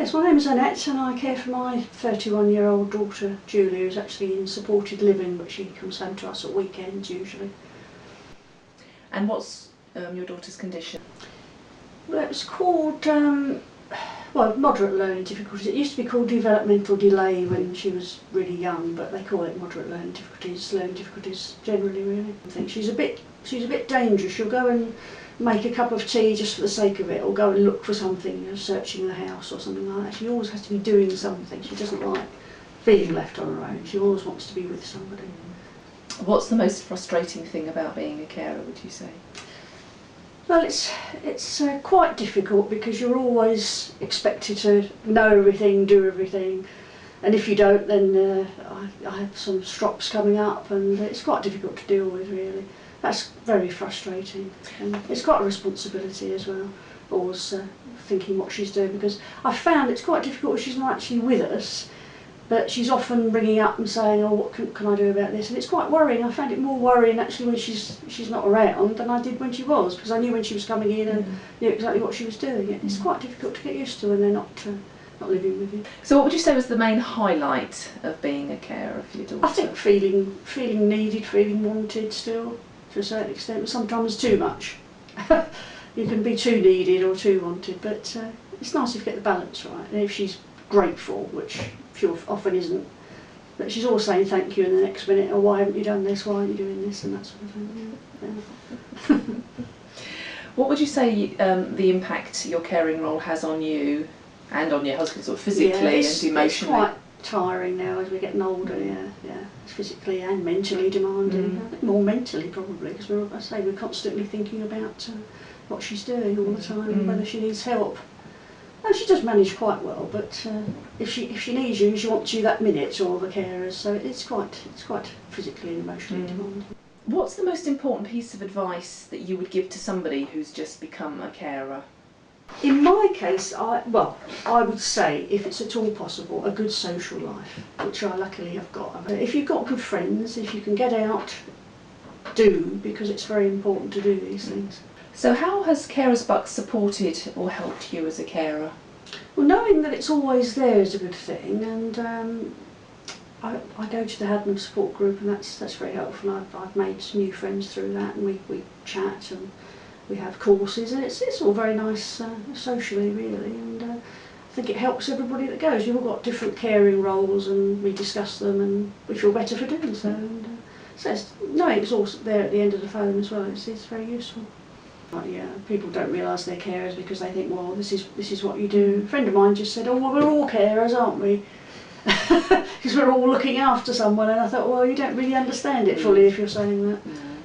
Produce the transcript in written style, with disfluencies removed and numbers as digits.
Yes, my name is Annette and I care for my 31-year-old daughter Julie, who's actually in supported living, but she comes home to us at weekends usually. And what's your daughter's condition? Well, it was called moderate learning difficulties. It used to be called developmental delay when she was really young, but they call it moderate learning difficulties generally really. I think she's a bit dangerous. She'll go and make a cup of tea just for the sake of it, or go and look for something, you know, searching the house or something like that. She always has to be doing something. She doesn't like being left on her own. She always wants to be with somebody. What's the most frustrating thing about being a carer, would you say? Well, it's quite difficult because you're always expected to know everything, do everything, and if you don't, then I have some strops coming up, and it's quite difficult to deal with really. That's very frustrating, and it's quite a responsibility as well, always thinking what she's doing, because I've found it's quite difficult if she's not actually with us, but she's often ringing up and saying, oh, what can I do about this? And it's quite worrying. I found it more worrying actually when she's not around than I did when she was, because I knew when she was coming in and knew exactly what she was doing. It's quite difficult to get used to when they're not living with you. So what would you say was the main highlight of being a carer for your daughter? I think feeling needed, feeling wanted still, to a certain extent, but sometimes too much. You can be too needed or too wanted, but it's nice if you get the balance right. And if she's grateful, which she often isn't, but she's always saying thank you in the next minute, or why haven't you done this, why aren't you doing this, and that sort of thing. Yeah. What would you say the impact your caring role has on you and on your husband, sort of physically and emotionally? It's quite tiring now as we're getting older, yeah. It's physically and mentally demanding. I think more mentally probably, because we're constantly thinking about what she's doing all the time, and whether she needs help. And she does manage quite well, but if she needs you, she wants you that minute, or the carers, so it's quite physically and emotionally demanding. What's the most important piece of advice that you would give to somebody who's just become a carer? In my case, I would say, if it's at all possible, a good social life, which I luckily have got. If you've got good friends, if you can get out, do, because it's very important to do these things. So how has Carers Bucks supported or helped you as a carer? Well, knowing that it's always there is a good thing, and I go to the Hadnam support group, and that's very helpful. I've made some new friends through that, and we chat and we have courses, and it's all very nice socially really, and I think it helps everybody that goes. You've all got different caring roles, and we discuss them, and we feel better for doing so. And so knowing it's all there at the end of the phone as well, it's very useful. Yeah, people don't realise they're carers because they think, well, this is what you do. A friend of mine just said, oh, well, we're all carers, aren't we? Because we're all looking after someone, and I thought, well, you don't really understand it fully if you're saying that.